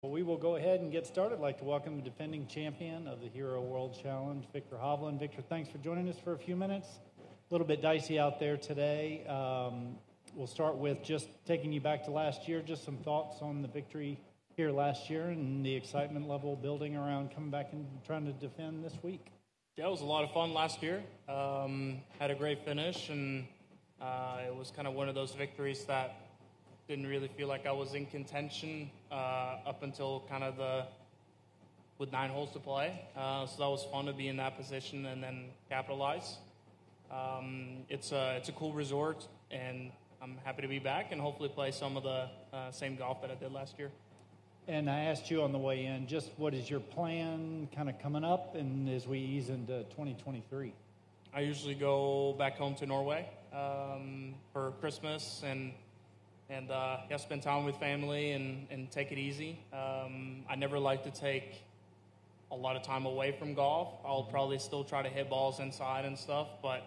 Well, we will go ahead and get started. I'd like to welcome the defending champion of the Hero World Challenge, Viktor Hovland. Viktor, thanks for joining us for a few minutes. A little bit dicey out there today. We'll start with just taking you back to last year, just some thoughts on the victory here last year and the excitement level building around coming back and trying to defend this week. Yeah, it was a lot of fun last year. Had a great finish, and it was kind of one of those victories that didn't really feel like I was in contention up until kind of with 9 holes to play. So that was fun to be in that position and then capitalize. It's a cool resort, and I'm happy to be back and hopefully play some of the same golf that I did last year. And I asked you on the way in, just what is your plan kind of coming up and as we ease into 2023? I usually go back home to Norway for Christmas and spend time with family and take it easy. I never like to take a lot of time away from golf. I'll probably still try to hit balls inside and stuff, but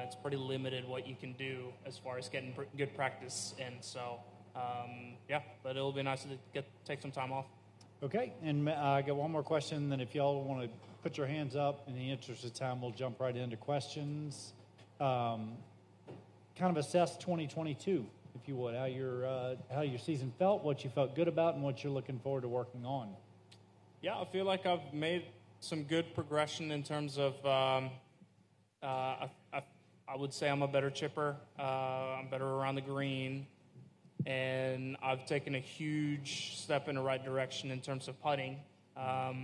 it's pretty limited what you can do as far as getting good practice in. So, but it'll be nice to take some time off. Okay, and I got one more question, then if y'all want to put your hands up, in the interest of time, we'll jump right into questions. Kind of assess 2022. If you would, how your season felt, what you felt good about, and what you're looking forward to working on. Yeah, I feel like I've made some good progression in terms of, I would say I'm a better chipper, I'm better around the green, and I've taken a huge step in the right direction in terms of putting. I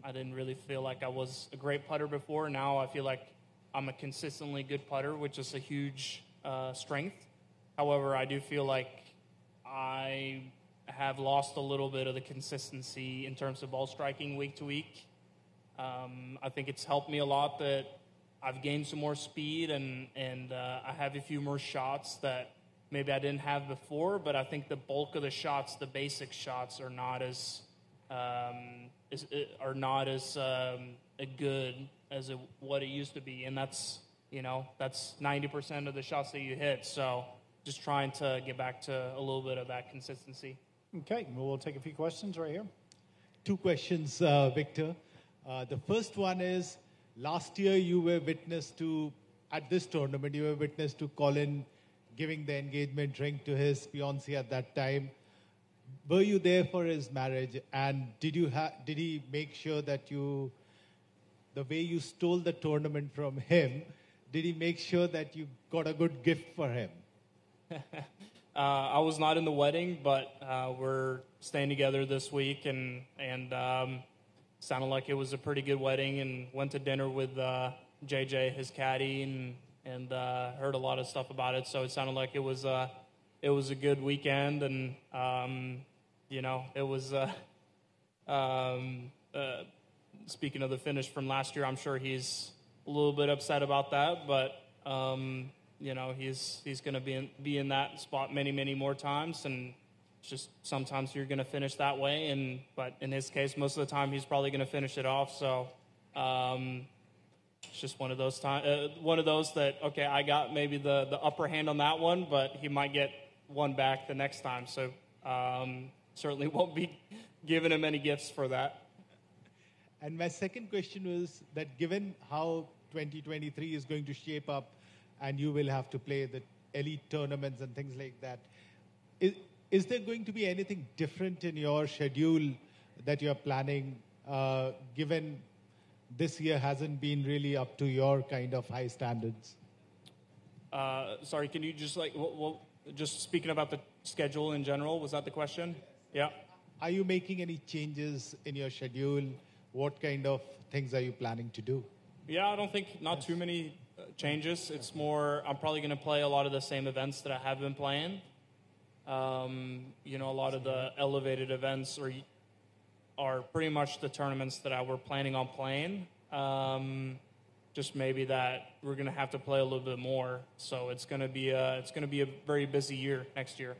didn't really feel like I was a great putter before. Now I feel like I'm a consistently good putter, which is a huge strength. However, I do feel like I have lost a little bit of the consistency in terms of ball striking week to week. I think it's helped me a lot that I've gained some more speed and I have a few more shots that maybe I didn't have before, but I think the bulk of the shots, the basic shots, are not as good as what it used to be, and that's 90% of the shots that you hit. So just trying to get back to a little bit of that consistency. Okay, well, we'll take a few questions right here. 2 questions, Viktor. The first one is, last year you were witness to, at this tournament, you were witness to Colin giving the engagement ring to his fiancée at that time. Were you there for his marriage? And did he make sure that the way you stole the tournament from him, did he make sure that you got a good gift for him? I was not in the wedding, but we're staying together this week, and sounded like it was a pretty good wedding, and went to dinner with JJ, his caddy, and heard a lot of stuff about it. So it sounded like it was a good weekend, and it was. Speaking of the finish from last year, I'm sure he's a little bit upset about that, but. He's going to be in that spot many, many more times, and it's just sometimes you're going to finish that way. But in his case, most of the time he's probably going to finish it off. So it's just one of those that I got maybe the upper hand on that one, but he might get one back the next time. So certainly won't be giving him any gifts for that. And my second question was that given how 2023 is going to shape up, and you will have to play the elite tournaments and things like that, is there going to be anything different in your schedule that you're planning, given this year hasn't been really up to your kind of high standards? Sorry, can you just speaking about the schedule in general, was that the question? Yeah. Are you making any changes in your schedule? What kind of things are you planning to do? Yeah, I don't think not too many changes. It's more, I'm probably going to play a lot of the same events that I have been playing. A lot of the elevated events are pretty much the tournaments that I were planning on playing. Just maybe that we're going to have to play a little bit more. So it's going to be a very busy year next year.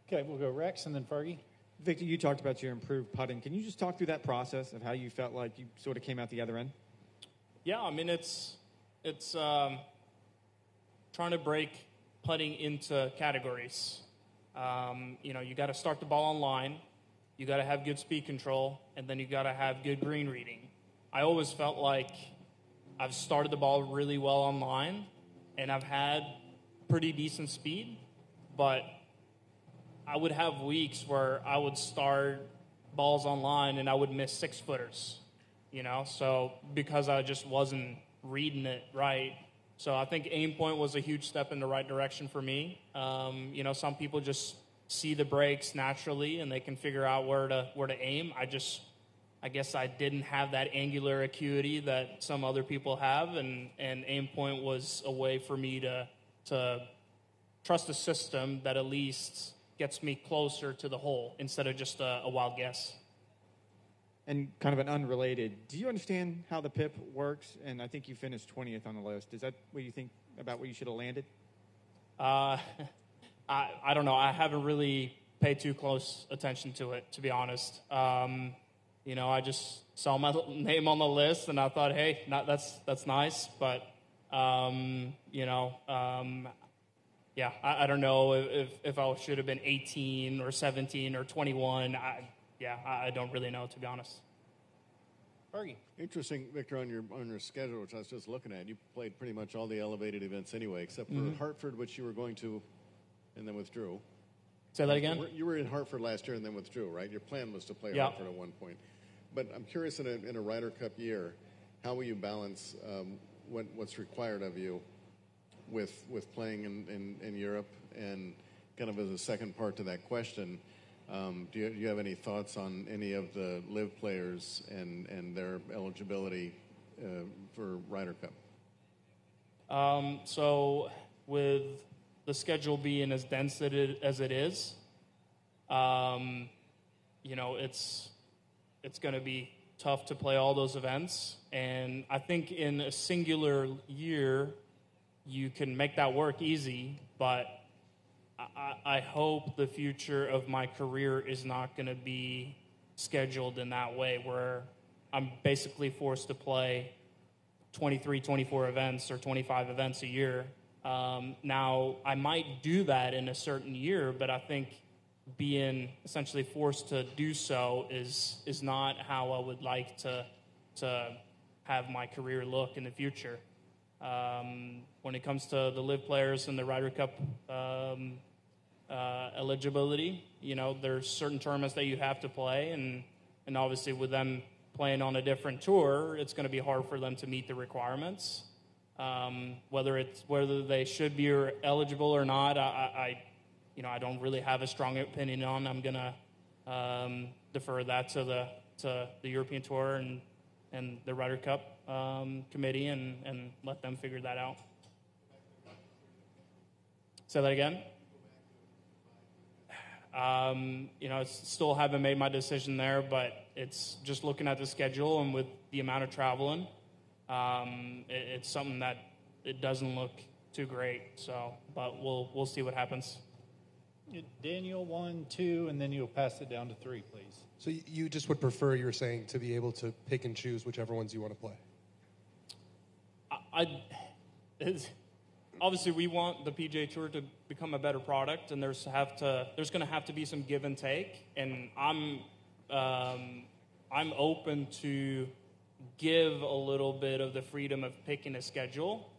Okay, we'll go Rex and then Fergie. Viktor, you talked about your improved putting. Can you just talk through that process of how you felt like you sort of came out the other end? Yeah, I mean, it's trying to break putting into categories. You got to start the ball on line, you got to have good speed control, and then you got to have good green reading. I always felt like I've started the ball really well online, and I've had pretty decent speed, but I would have weeks where I would start balls online and I would miss 6-footers, so because I just wasn't reading it right. So I think aim point was a huge step in the right direction for me. Some people just see the breaks naturally and they can figure out where to aim. I guess I didn't have that angular acuity that some other people have, and aim point was a way for me to trust a system that at least gets me closer to the hole instead of just a wild guess. And kind of an unrelated, do you understand how the PIP works? And I think you finished 20th on the list. Is that what you think about where you should have landed? I don't know. I haven't really paid too close attention to it, to be honest. I just saw my name on the list and I thought, hey, that's nice. But, yeah, I don't know if I should have been 18 or 17 or 21. I don't really know, to be honest. Fergie. Interesting, Victor, on your schedule, which I was just looking at. You played pretty much all the elevated events anyway, except for Hartford, which you were going to, and then withdrew. Say that again? You were in Hartford last year and then withdrew, right? Your plan was to play Hartford at one point. But I'm curious, in a Ryder Cup year, how will you balance what's required of you with playing in Europe? And kind of as a second part to that question, do you have any thoughts on any of the live players and their eligibility for Ryder Cup? So with the schedule being as dense as it is, it's going to be tough to play all those events. And I think in a singular year, you can make that work easy, but I hope the future of my career is not going to be scheduled in that way, where I'm basically forced to play 23, 24 events or 25 events a year. Now, I might do that in a certain year, but I think being essentially forced to do so is not how I would like to have my career look in the future. When it comes to the live players and the Ryder Cup eligibility, there's certain tournaments that you have to play, and obviously with them playing on a different tour, it's going to be hard for them to meet the requirements. Whether they should be eligible or not, I don't really have a strong opinion on. I'm going to defer that to the European Tour and the Ryder Cup committee and let them figure that out. Say that again? Still haven't made my decision there, but it's just looking at the schedule and with the amount of traveling, it's something that it doesn't look too great. So, but we'll see what happens. Daniel, 1, 2, and then you'll pass it down to 3, please. So you just would prefer, you're saying, to be able to pick and choose whichever ones you want to play? Obviously, we want the PGA Tour to become a better product, and there's going to have to be some give and take. And I'm open to give a little bit of the freedom of picking a schedule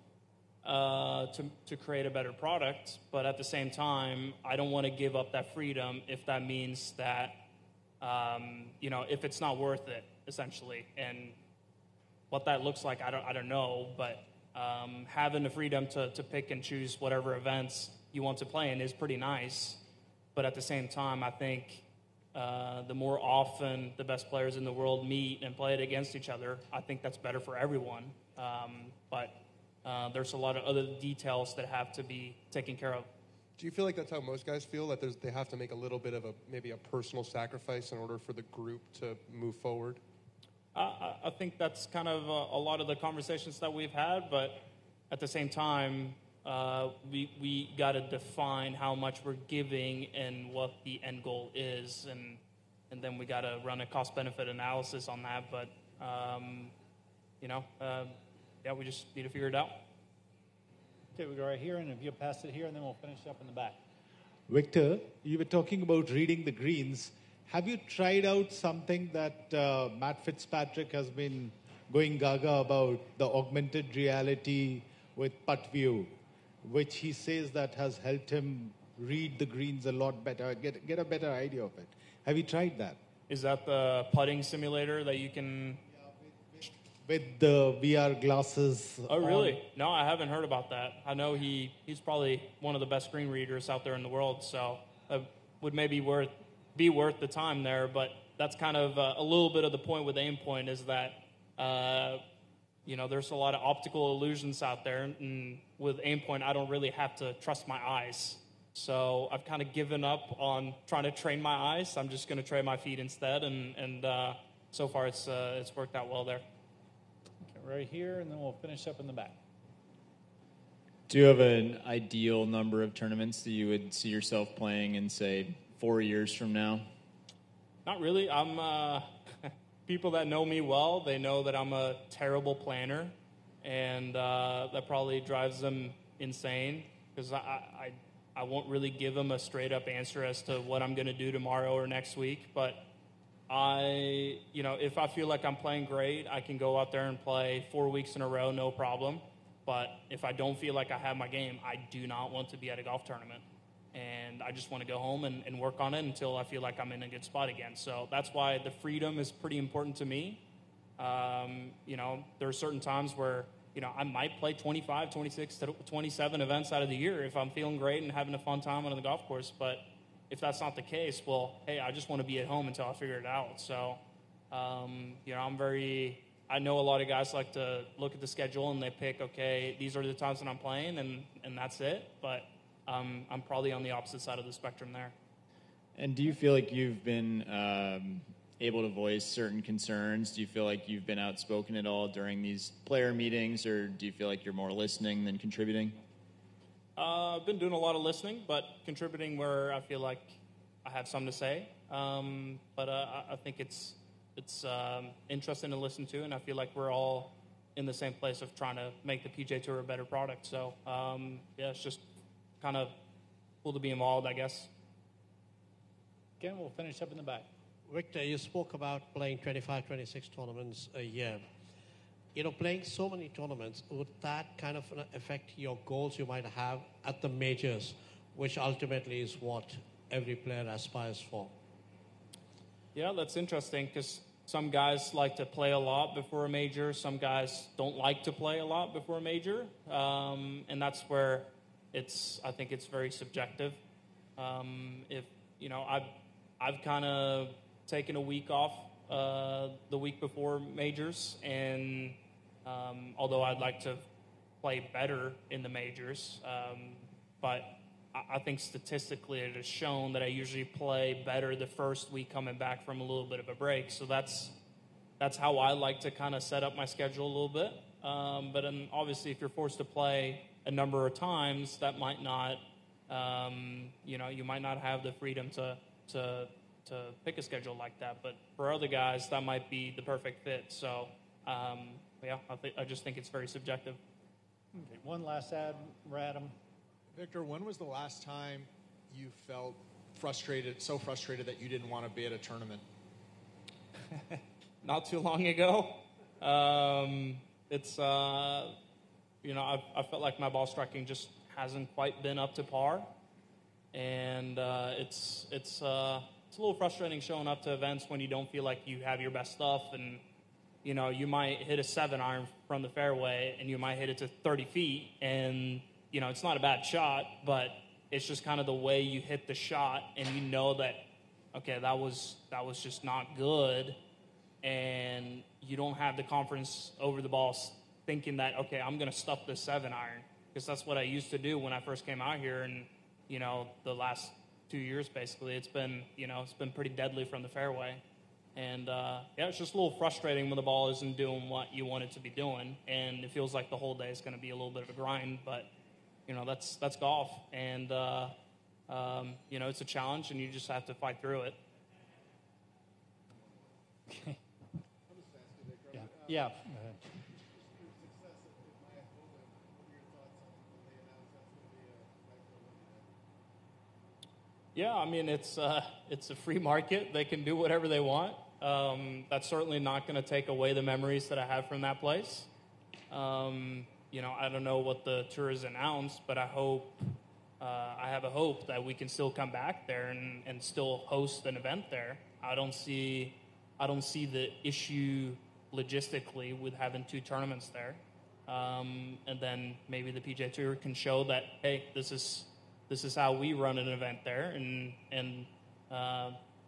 to create a better product. But at the same time, I don't want to give up that freedom if that means that if it's not worth it, essentially. And what that looks like, I don't know, but. Having the freedom to pick and choose whatever events you want to play in is pretty nice. But at the same time, I think the more often the best players in the world meet and play it against each other, I think that's better for everyone. But there's a lot of other details that have to be taken care of. Do you feel like that's how most guys feel, that they have to make a little bit of maybe a personal sacrifice in order for the group to move forward? I think that's kind of a lot of the conversations that we've had, but at the same time, we got to define how much we're giving and what the end goal is, and then we got to run a cost-benefit analysis on that. But we just need to figure it out. Okay, we go right here, and if you'll pass it here, and then we'll finish up in the back. Victor, you were talking about reading the greens. Have you tried out something that Matt Fitzpatrick has been going gaga about, the augmented reality with putt view, which he says that has helped him read the greens a lot better, get a better idea of it? Have you tried that? Is that the putting simulator that you can... With the VR glasses. Oh, really? No, I haven't heard about that. I know he's probably one of the best screen readers out there in the world, so it would maybe be worth the time there. But that's kind of a little bit of the point with Aimpoint is that, there's a lot of optical illusions out there. And with Aimpoint, I don't really have to trust my eyes. So I've kind of given up on trying to train my eyes. I'm just going to train my feet instead. And so far, it's worked out well there. Right here, and then we'll finish up in the back. Do you have an ideal number of tournaments that you would see yourself playing in, say, 4 years from now? Not really. I'm people that know me well, they know that I'm a terrible planner, and that probably drives them insane because I won't really give them a straight-up answer as to what I'm going to do tomorrow or next week, but if I feel like I'm playing great, I can go out there and play 4 weeks in a row, no problem. But if I don't feel like I have my game, I do not want to be at a golf tournament. And I just want to go home and work on it until I feel like I'm in a good spot again. So that's why the freedom is pretty important to me. There are certain times where, I might play 25, 26, 27 events out of the year if I'm feeling great and having a fun time on the golf course. But if that's not the case, well, hey, I just want to be at home until I figure it out. So, I know a lot of guys like to look at the schedule and they pick, okay, these are the times that I'm playing and that's it. But I'm probably on the opposite side of the spectrum there. And do you feel like you've been able to voice certain concerns? Do you feel like you've been outspoken at all during these player meetings, or do you feel like you're more listening than contributing? I've been doing a lot of listening, but contributing where I feel like I have something to say. But I think it's interesting to listen to, and I feel like we're all in the same place of trying to make the PGA Tour a better product. So, it's just kind of cool to be involved, I guess. Again, we'll finish up in the back. Victor, you spoke about playing 25, 26 tournaments a year. Playing so many tournaments, would that kind of affect your goals you might have at the majors, which ultimately is what every player aspires for? Yeah, that's interesting because some guys like to play a lot before a major. Some guys don't like to play a lot before a major. And that's where I think it's very subjective. I've kind of taken a week off the week before majors, and although I'd like to play better in the majors, but I think statistically it has shown that I usually play better the first week coming back from a little bit of a break. So that's how I like to kind of set up my schedule a little bit. But then obviously if you're forced to play a number of times, that might not, you might not have the freedom to pick a schedule like that. But for other guys, that might be the perfect fit. So, I just think it's very subjective. Okay, one last ad, Radam. Victor, when was the last time you felt so frustrated that you didn't want to be at a tournament? Not too long ago. I felt like my ball striking just hasn't quite been up to par, and it's a little frustrating showing up to events when you don't feel like you have your best stuff, and you might hit a 7-iron from the fairway, and you might hit it to 30 feet, and it's not a bad shot, but it's just kind of the way you hit the shot, and that, okay, that was just not good, and you don't have the confidence over the ball thinking that, okay, I'm going to stuff this 7-iron, because that's what I used to do when I first came out here, and, the last 2 years, basically, it's been pretty deadly from the fairway. And, it's just a little frustrating when the ball isn't doing what you want it to be doing, and it feels like the whole day is going to be a little bit of a grind, but, that's golf, and, it's a challenge, and you just have to fight through it. Okay. Yeah. Yeah, I mean, it's a free market. They can do whatever they want. That's certainly not going to take away the memories that I have from that place. You know, I don't know what the tour is announced, but I have a hope that we can still come back there and still host an event there. I don't see the issue logistically with having 2 tournaments there. And then maybe the PGA Tour can show that, hey, this is how we run an event there, and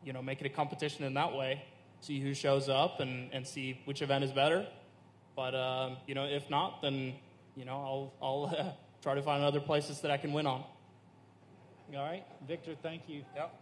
you know, make it a competition in that way. See who shows up and see which event is better. But you know, if not, then you know, I'll try to find other places that I can win on. All right, Victor, thank you. Yep.